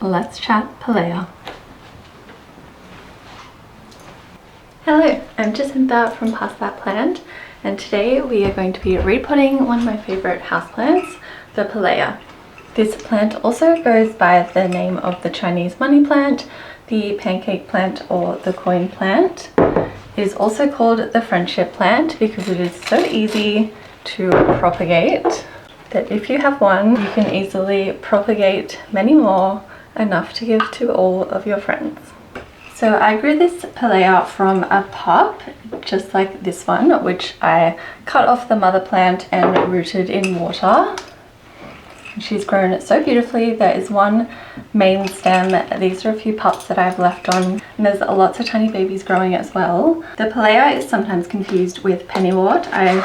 let's chat Pilea. Hello, I'm Jacinta from Past That Plant, and today we are going to be repotting one of my favourite houseplants, the Pilea. This plant also goes by the name of the Chinese money plant, the pancake plant, or the coin plant. It is also called the friendship plant because it is so easy to propagate that if you have one, you can easily propagate many more, enough to give to all of your friends. So I grew this Pilea from a pot, just like this one, which I cut off the mother plant and rooted in water. She's grown so beautifully. There is one main stem. These are a few pups that I've left on, and there's lots of tiny babies growing as well. The Pilea is sometimes confused with Pennywort. I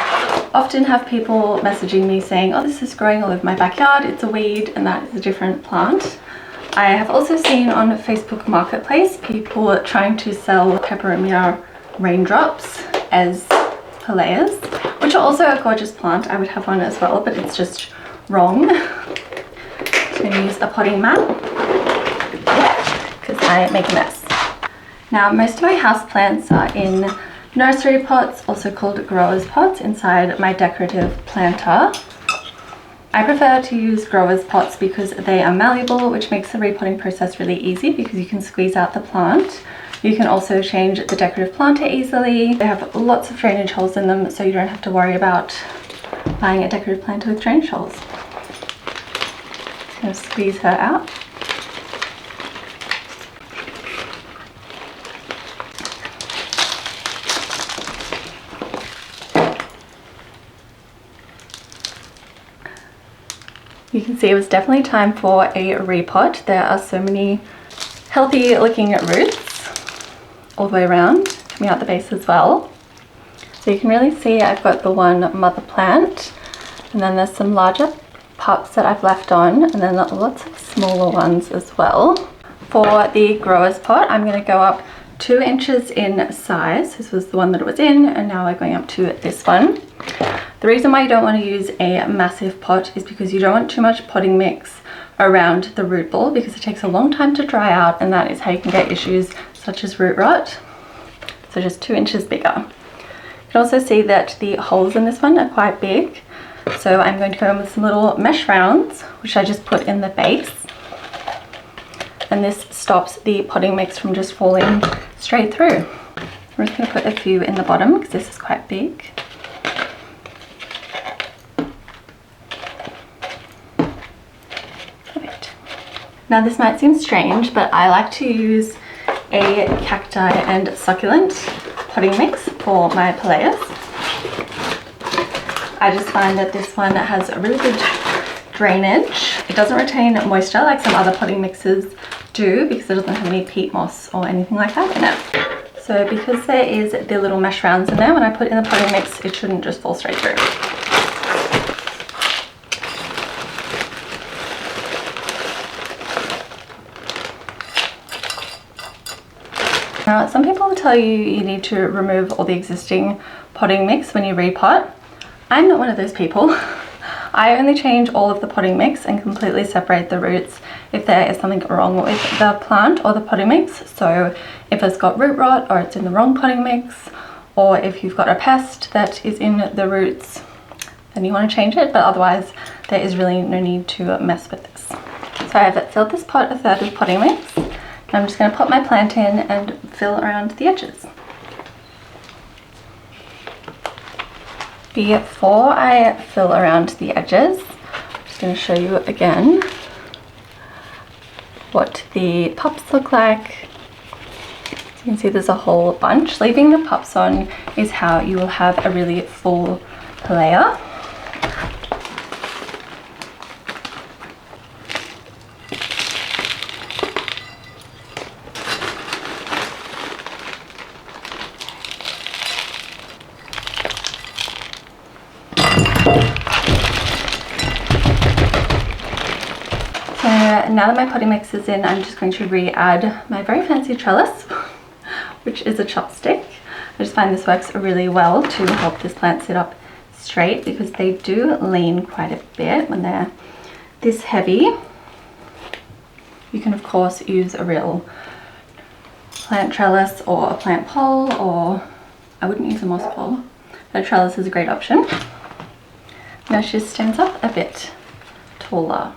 often have people messaging me saying, oh, this is growing all over my backyard, it's a weed, and that is a different plant. I have also seen on Facebook Marketplace people trying to sell Peperomia Raindrops as Pileas, which are also a gorgeous plant. I would have one as well, but it's just wrong. So I'm going to use a potting mat because I make a mess. Now, most of my houseplants are in nursery pots, also called growers pots, inside my decorative planter. I prefer to use growers pots because they are malleable, which makes the repotting process really easy because you can squeeze out the plant. You can also change the decorative planter easily. They have lots of drainage holes in them, so you don't have to worry about buying a decorative planter with drainage holes. I'm going to squeeze her out. You can see it was definitely time for a repot. There are so many healthy looking roots all the way around, coming out the base as well. So you can really see I've got the one mother plant, and then there's some larger pups that I've left on, and then lots of smaller ones as well. For the growers pot, I'm going to go up 2 inches in size. This was the one that it was in, and now we're going up to this one. The reason why you don't want to use a massive pot is because you don't want too much potting mix around the root ball because it takes a long time to dry out, and that is how you can get issues such as root rot. So just 2 inches bigger. You can also see that the holes in this one are quite big. So I'm going to go in with some little mesh rounds, which I just put in the base. And this stops the potting mix from just falling straight through. I'm just going to put a few in the bottom because this is quite big. Now this might seem strange, but I like to use a cacti and succulent potting mix for my Pileas. I just find that this one has a really good drainage. It doesn't retain moisture like some other potting mixes do because it doesn't have any peat moss or anything like that in it. So because there is the little mesh rounds in there, when I put in the potting mix, it shouldn't just fall straight through. Now, some people will tell you need to remove all the existing potting mix when you repot. I'm not one of those people. I only change all of the potting mix and completely separate the roots if there is something wrong with the plant or the potting mix. So if it's got root rot or it's in the wrong potting mix, or if you've got a pest that is in the roots, then you want to change it, but otherwise there is really no need to mess with this. So I've filled this pot 1/3 with potting mix. I'm just going to pop my plant in and fill around the edges. Before I fill around the edges, I'm just going to show you again what the pups look like. So you can see there's a whole bunch. Leaving the pups on is how you will have a really full Pilea. Now that my potting mix is in, I'm just going to re-add my very fancy trellis, which is a chopstick. I just find this works really well to help this plant sit up straight because they do lean quite a bit when they're this heavy. You can of course use a real plant trellis or a plant pole, or I wouldn't use a moss pole, but a trellis is a great option. Now she just stands up a bit taller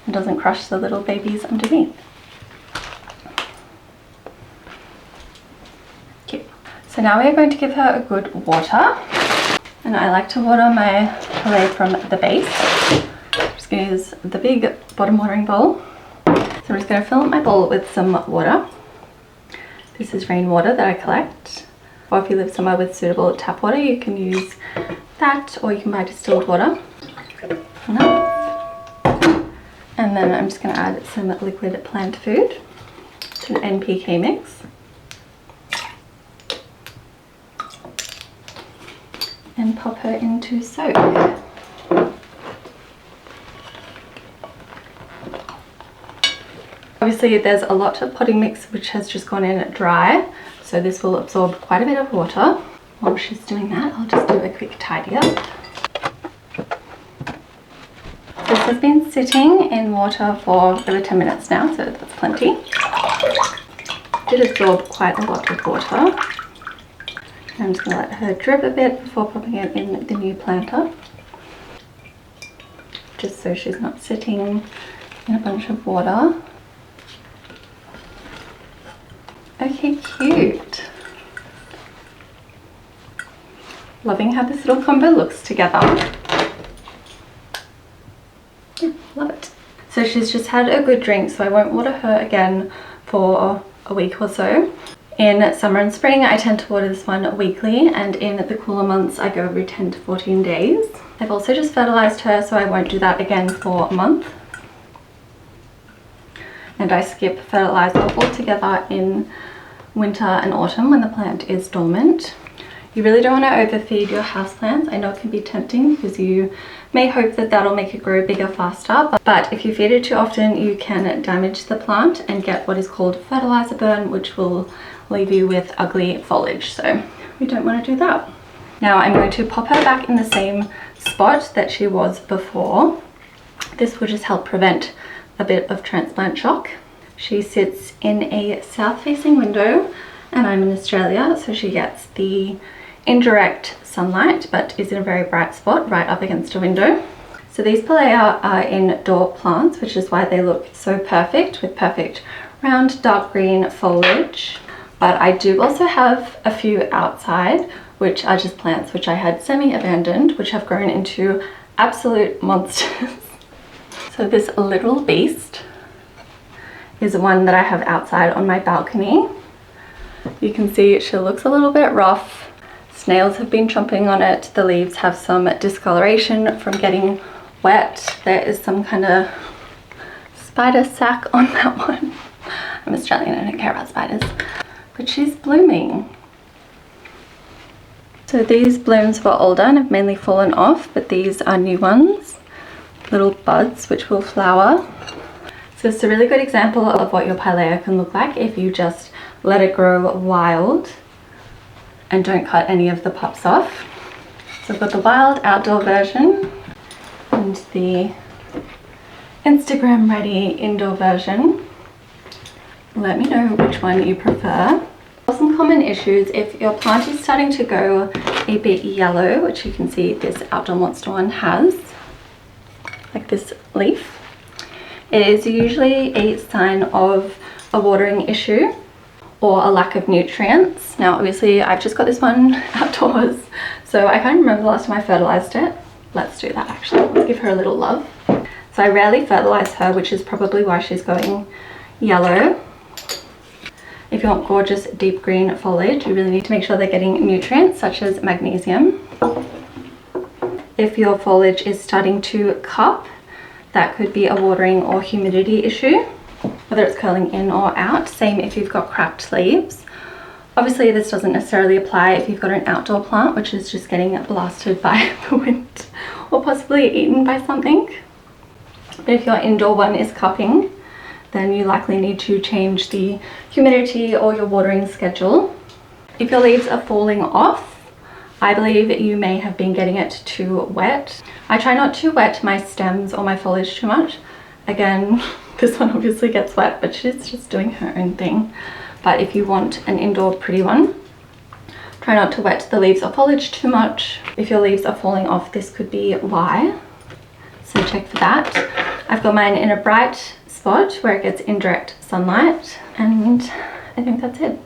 and doesn't crush the little babies underneath. Cute. So now we are going to give her a good water, and I like to water my Pilea from the base. I'm just going to use the big bottom watering bowl. So I'm just going to fill up my bowl with some water. This is rainwater that I collect, or if you live somewhere with suitable tap water, you can use that, or you can buy distilled water. And then I'm just going to add some liquid plant food to an NPK mix. And pop her into soak. Obviously there's a lot of potting mix which has just gone in dry, so this will absorb quite a bit of water. While she's doing that, I'll just do a quick tidy up. This has been sitting in water for over 10 minutes now, so that's plenty. Did absorb quite a lot of water. I'm just going to let her drip a bit before popping it in the new planter, just so she's not sitting in a bunch of water. Okay, cute. Loving how this little combo looks together. Yeah, love it. So she's just had a good drink, so I won't water her again for a week or so. In summer and spring I tend to water this one weekly, and in the cooler months I go every 10 to 14 days. I've also just fertilized her, so I won't do that again for a month. And I skip fertilizer altogether in winter and autumn when the plant is dormant. You really don't want to overfeed your houseplants. I know it can be tempting because you may hope that that'll make it grow bigger faster, but if you feed it too often you can damage the plant and get what is called fertilizer burn, which will leave you with ugly foliage, so we don't want to do that. Now I'm going to pop her back in the same spot that she was before. This will just help prevent a bit of transplant shock. She sits in a south-facing window, and I'm in Australia, so she gets the indirect sunlight but is in a very bright spot right up against a window. So these Pilea are indoor plants, which is why they look so perfect, with perfect round dark green foliage. But I do also have a few outside, which are just plants which I had semi-abandoned, which have grown into absolute monsters. So this little beast is one that I have outside on my balcony. You can see she looks a little bit rough. Snails have been chomping on it. The leaves have some discoloration from getting wet. There is some kind of spider sac on that one. I'm Australian, I don't care about spiders. But she's blooming. So these blooms were older and have mainly fallen off, but these are new ones. Little buds which will flower. So it's a really good example of what your Pilea can look like if you just let it grow wild and don't cut any of the pups off. So I've got the wild outdoor version and the Instagram ready indoor version. Let me know which one you prefer. Some common issues: if your plant is starting to go a bit yellow, which you can see this outdoor monster one has, like this leaf, it is usually a sign of a watering issue or a lack of nutrients. Now obviously I've just got this one outdoors, so I can't remember the last time I fertilized it. Let's do that actually. Let's give her a little love. So I rarely fertilize her, which is probably why she's going yellow. If you want gorgeous deep green foliage, you really need to make sure they're getting nutrients such as magnesium. If your foliage is starting to cup, that could be a watering or humidity issue, whether it's curling in or out. Same if you've got cracked leaves. Obviously this doesn't necessarily apply if you've got an outdoor plant which is just getting blasted by the wind or possibly eaten by something. But if your indoor one is cupping, then you likely need to change the humidity or your watering schedule. If your leaves are falling off, I believe you may have been getting it too wet. I try not to wet my stems or my foliage too much. Again, This one obviously gets wet, but she's just doing her own thing. But if you want an indoor pretty one, try not to wet the leaves or foliage too much. If your leaves are falling off, this could be why. So check for that. I've got mine in a bright spot where it gets indirect sunlight, and I think that's it.